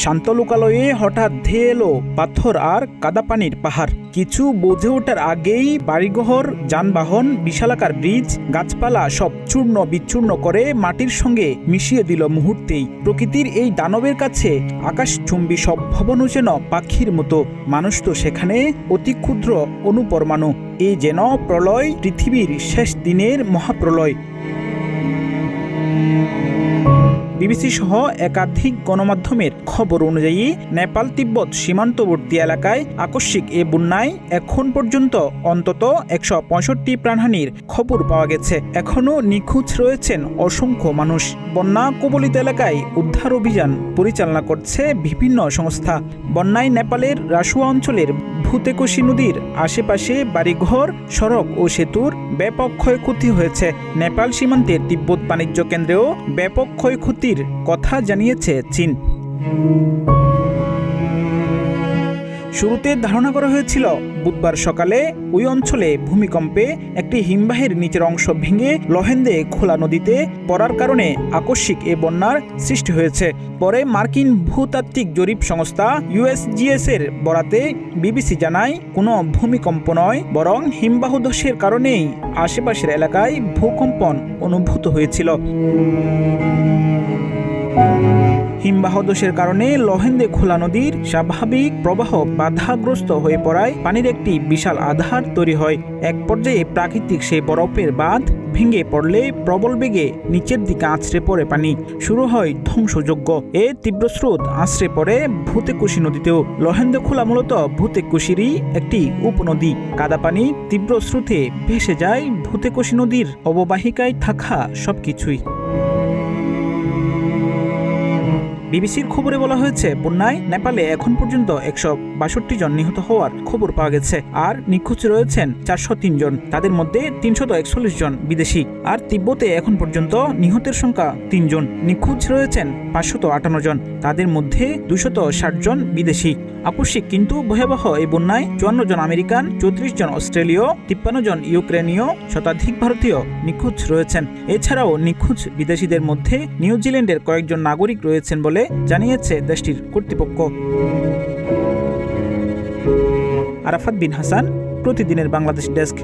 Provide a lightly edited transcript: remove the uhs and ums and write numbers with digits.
শান্ত লোকালয়ে হঠাৎ ধেয়ে এলো পাথর আর কাদা পানির পাহাড়। কিছু বুঝে ওঠার আগেই বাড়িঘর, যানবাহন, বিশালাকার ব্রিজ, গাছপালা সব চূর্ণ বিচূর্ণ করে মাটির সঙ্গে মিশিয়ে দিল মুহূর্তেই। প্রকৃতির এই দানবের কাছে আকাশচুম্বী সব ভবনও যেন পাখির মতো, মানুষ তো সেখানে অতি ক্ষুদ্র অনুপরমাণু। এই যেন প্রলয়, পৃথিবীর শেষ দিনের মহাপ্রলয়। বিবিসি সহ একাধিক গণমাধ্যমের খবর অনুযায়ী নেপাল তিব্বত সীমান্তবর্তী এলাকায় আকস্মিক এ বন্যায় এখন পর্যন্ত অন্তত 165 প্রাণহানির খবর পাওয়া গেছে। এখনও নিখোঁজ রয়েছেন অসংখ্য মানুষ। বন্যা কবলিত এলাকায় উদ্ধার অভিযান পরিচালনা করছে বিভিন্ন সংস্থা। বন্যায় নেপালের রাসুয়া অঞ্চলের ভূতেকোশি নদীর আশেপাশে বাড়িঘর, সড়ক ও সেতুর ব্যাপক ক্ষয়ক্ষতি হয়েছে। নেপাল সীমান্তের তিব্বত বাণিজ্য কেন্দ্রেও ব্যাপক ক্ষয়ক্ষতির কথা জানিয়েছে চীন। শুরুতে ধারণা করা হয়েছিল বুধবার সকালে ওই অঞ্চলে ভূমিকম্পে একটি হিমবাহের নিচের অংশ ভেঙে লহেন্দে খোলা নদীতে পড়ার কারণে আকস্মিক এ বন্যার সৃষ্টি হয়েছে। পরে মার্কিন ভূতাত্ত্বিক জরিপ সংস্থা USGS এর বরাতে বিবিসি জানায়, কোনো ভূমিকম্প নয়, বরং হিমবাহ ধসের কারণেই আশেপাশের এলাকায় ভূকম্পন অনুভূত হয়েছিল। হিমবাহ দোষের কারণে লহেন্দে খোলা নদীর স্বাভাবিক প্রবাহ বাধাগ্রস্ত হয়ে পড়ায় পানির একটি বিশাল আধার তৈরি হয়। এক পর্যায়ে প্রাকৃতিক সেই বরফের বাঁধ ভেঙে পড়লে প্রবল বেগে নিচের দিকে আছড়ে পড়ে পানি। শুরু হয় ধ্বংসযজ্ঞ। এ তীব্র স্রোত আছড়ে পড়ে ভূতেকোশি নদীতেও। লহেন্দে খোলা মূলত ভূতেকোশিরই একটি উপনদী। কাদা পানি তীব্র স্রোতে ভেসে যায় ভূতেকোশি নদীর অববাহিকায় থাকা সবকিছুই। বিবিসির খবরে বলা হয়েছে, বন্যায় নেপালে এখন পর্যন্ত 162 জন নিহত হওয়ার খবর পাওয়া গেছে, আর নিখোঁজ রয়েছেন 403 জন। তাদের মধ্যে 341 জন বিদেশি। আর তিব্বতে এখন পর্যন্ত নিহতের সংখ্যা 3 জন। নিখোঁজ রয়েছেন 558 জন, তাদের মধ্যে 260 জন বিদেশি। আকস্মিক কিন্তু ভয়াবহ এই বন্যায় 54 জন আমেরিকান, 34 জন অস্ট্রেলীয়, 53 জন ইউক্রেনীয়, শতাধিক ভারতীয় নিখোঁজ রয়েছেন। এছাড়াও নিখোঁজ বিদেশিদের মধ্যে নিউজিল্যান্ডের কয়েকজন নাগরিক রয়েছেন বলে জানিয়েছে দেশটির কর্তৃপক্ষ। আরাফাত বিন হাসান, প্রতিদিনের বাংলাদেশ ডেস্ক।